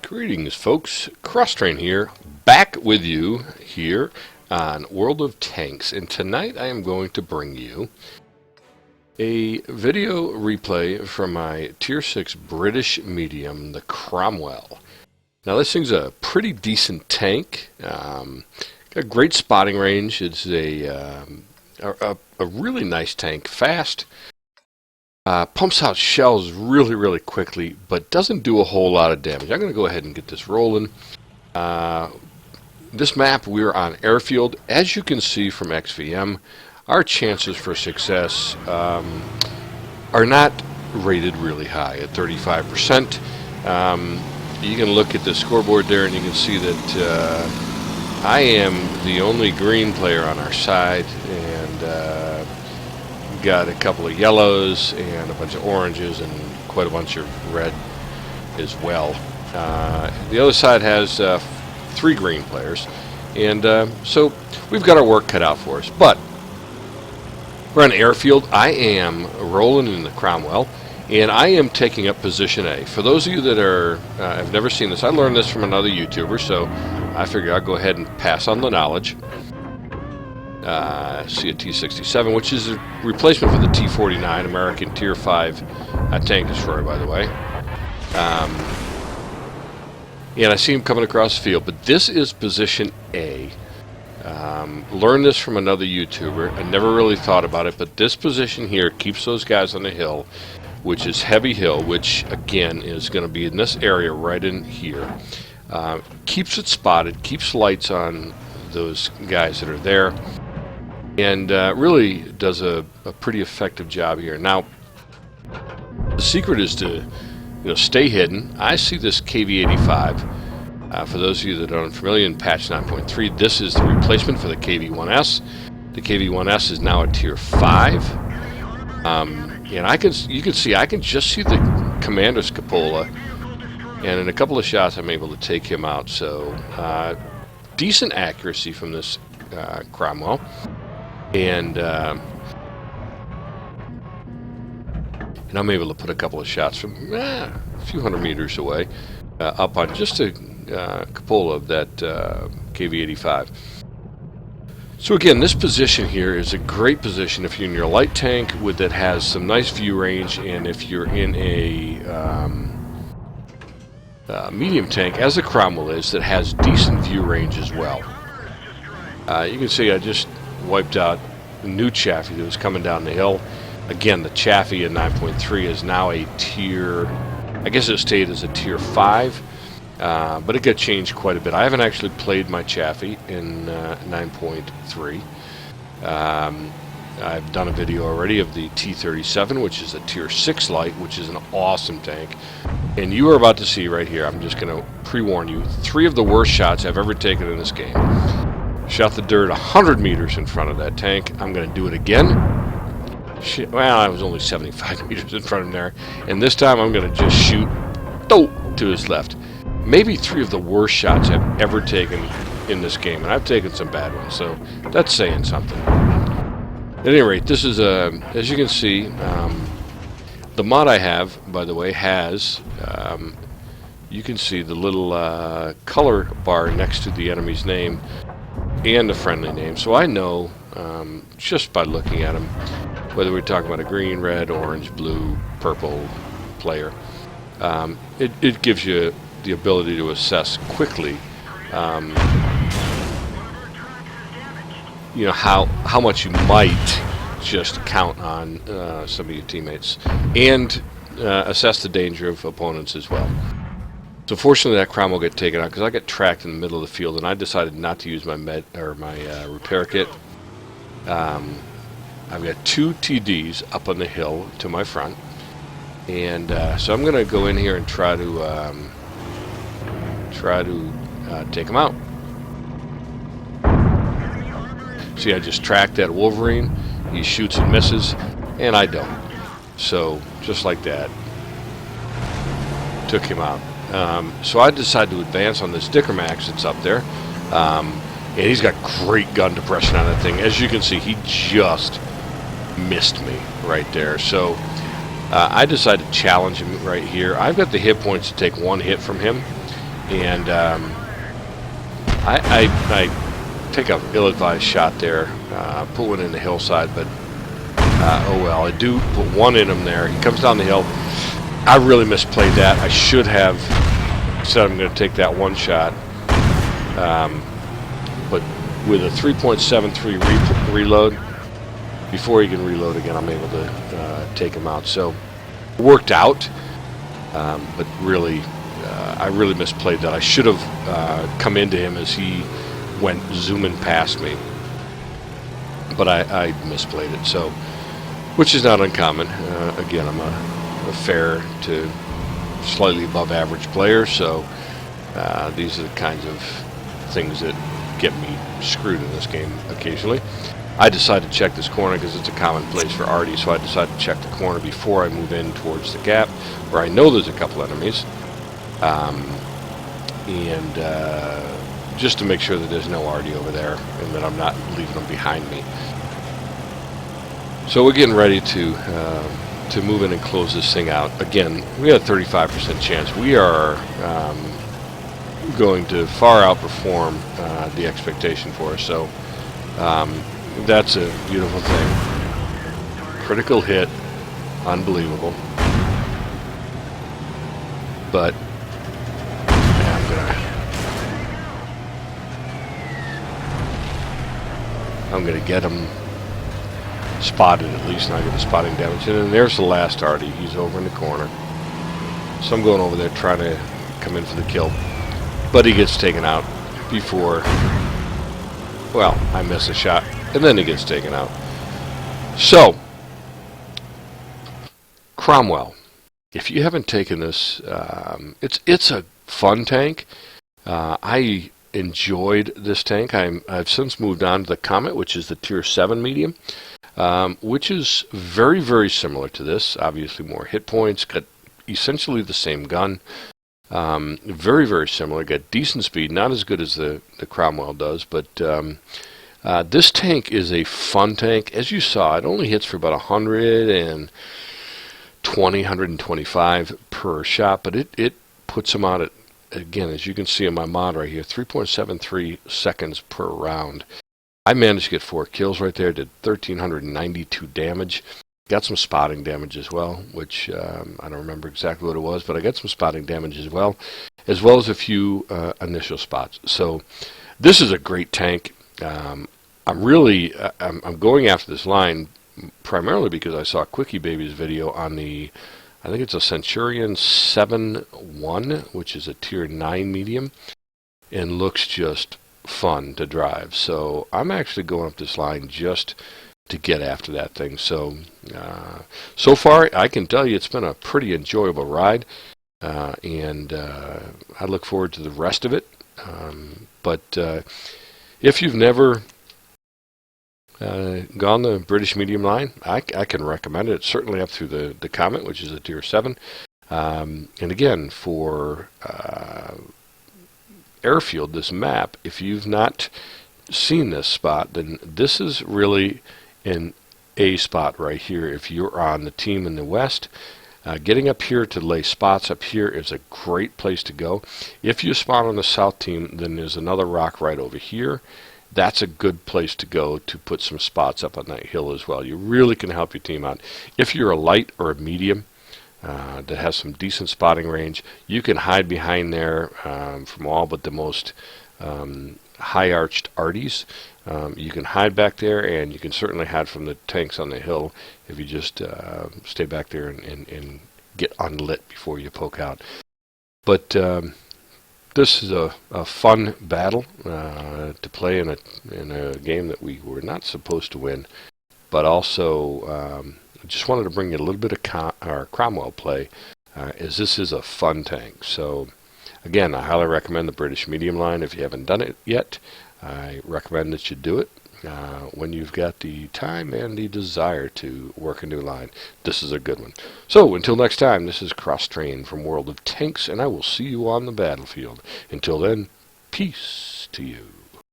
Greetings, folks. Crosstrain here, back with you here on World of Tanks. And tonight I am going to bring you a video replay from my Tier 6 British medium, the Cromwell. Now this thing's a pretty decent tank. Got great spotting range. It's a really nice tank. Fast. Pumps out shells really quickly, but doesn't do a whole lot of damage. I'm going to go ahead and get this rolling. This map, we're on Airfield. As you can see from XVM, our chances for success are not rated really high at 35%. You can look at the scoreboard there and you can see that I am the only green player on our side, and got a couple of yellows and a bunch of oranges and quite a bunch of red as well. The other side has 3 green players, and so we've got our work cut out for us. But we're on Airfield. I am rolling in the Cromwell, and I am taking up position A. For those of you that have never seen this, I learned this from another YouTuber, so I figure I'll go ahead and pass on the knowledge. See a T-67, which is a replacement for the T-49, American Tier 5 tank destroyer, by the way. And I see him coming across the field, but this is position A. Learned this from another YouTuber. I never really thought about it, but this position here keeps those guys on the hill, which is heavy hill, which again is going to be in this area right in here. Keeps it spotted, keeps lights on those guys that are there, and really does a pretty effective job here. Now, the secret is to stay hidden. I see this KV-85. For those of you that are unfamiliar, in patch 9.3, this is the replacement for the KV-1S. The KV-1S is now a Tier 5. And you can see, I can just see the commander's cupola, and in a couple of shots I'm able to take him out. So decent accuracy from this Cromwell. And I'm able to put a couple of shots from a few hundred meters away up on just a cupola of that KV-85. So again, this position here is a great position if you're in your light tank that has some nice view range, and if you're in a medium tank, as a Cromwell is, that has decent view range as well. You can see I just wiped out a new Chaffee that was coming down the hill. Again, the Chaffee in 9.3 is now a tier, I guess it stayed as a Tier 5, but it got changed quite a bit. I haven't actually played my Chaffee in 9.3. I've done a video already of the T-37, which is a Tier 6 light, which is an awesome tank. And you are about to see right here, I'm just going to pre-warn you, 3 of the worst shots I've ever taken in this game. Shot the dirt 100 meters in front of that tank. I'm going to do it again. Shit, well, I was only 75 meters in front of him there. And this time I'm going to just shoot to his left. Maybe 3 of the worst shots I've ever taken in this game. And I've taken some bad ones, so that's saying something. At any rate, this is, as you can see, the mod I have, by the way, has, you can see the little color bar next to the enemy's name and the friendly name, so I know just by looking at them whether we're talking about a green, red, orange, blue, purple player. It gives you the ability to assess quickly how much you might just count on some of your teammates, and assess the danger of opponents as well. So fortunately that Cromwell got taken out because I got tracked in the middle of the field, and I decided not to use my repair kit. I've got 2 TDs up on the hill to my front, and so I'm going to go in here and try to take them out. See, I just tracked that Wolverine. He shoots and misses, and I don't. So just like that, took him out. So I decided to advance on this Dickermax that's up there, and he's got great gun depression on that thing. As you can see, he just missed me right there. So I decided to challenge him right here. I've got the hit points to take 1 hit from him, And I take a ill-advised shot there, put one in the hillside, but oh well. I do put one in him there. He comes down the hill. I really misplayed that. I should have said I'm going to take that one shot, but with a 3.73 reload, before he can reload again, I'm able to take him out. So it worked out, but really, I really misplayed that. I should have come into him as he went zooming past me, but I misplayed it. So, which is not uncommon. Again, I'm a fair to slightly above average player, so these are the kinds of things that get me screwed in this game occasionally. I decided to check this corner because it's a common place for Artie, so I decided to check the corner before I move in towards the gap, where I know there's a couple enemies, and just to make sure that there's no Artie over there and that I'm not leaving them behind me. So we're getting ready to move in and close this thing out. Again, we had a 35% chance. We are going to far outperform the expectation for us. So that's a beautiful thing. Critical hit, unbelievable. But yeah, I'm gonna get him spotted at least, and I get the spotting damage. And then there's the last Artie. He's over in the corner. So I'm going over there trying to come in for the kill. But he gets taken out before, well, I miss a shot, and then he gets taken out. So, Cromwell. If you haven't taken this, it's a fun tank. I enjoyed this tank. I've since moved on to the Comet, which is the Tier 7 medium, which is very, very similar to this. Obviously more hit points, got essentially the same gun. Very, very similar. Got decent speed, not as good as the Cromwell does, but this tank is a fun tank. As you saw, it only hits for about 120, 125 per shot, but it puts them out at, again, as you can see in my mod right here, 3.73 seconds per round. I managed to get 4 kills right there, did 1,392 damage. Got some spotting damage as well, which I don't remember exactly what it was, but I got some spotting damage as well as a few initial spots. So this is a great tank. I'm going after this line primarily because I saw Quickie Baby's video on the, I think it's a Centurion 7-1, which is a Tier 9 medium, and looks just fun to drive. So I'm actually going up this line just to get after that thing. So so far I can tell you it's been a pretty enjoyable ride, and I look forward to the rest of it. But if you've never gone the British medium line, I can recommend it. It's certainly up through the Comet, which is a Tier 7. And again, for Airfield, this map, if you've not seen this spot, then this is really an A spot right here. If you're on the team in the west, getting up here to lay spots up here is a great place to go. If you spawn on the south team, then there's another rock right over here. That's a good place to go to put some spots up on that hill as well. You really can help your team out. If you're a light or a medium that has some decent spotting range, you can hide behind there from all but the most high-arched Arties. You can hide back there, and you can certainly hide from the tanks on the hill if you just stay back there and get unlit before you poke out. But this is a fun battle to play in a game that we were not supposed to win, but also I just wanted to bring you a little bit of Cromwell play, as this is a fun tank. So again, I highly recommend the British medium line. If you haven't done it yet, I recommend that you do it when you've got the time and the desire to work a new line. This is a good one. So until next time, this is Cross Train from World of Tanks, and I will see you on the battlefield. Until then, peace to you.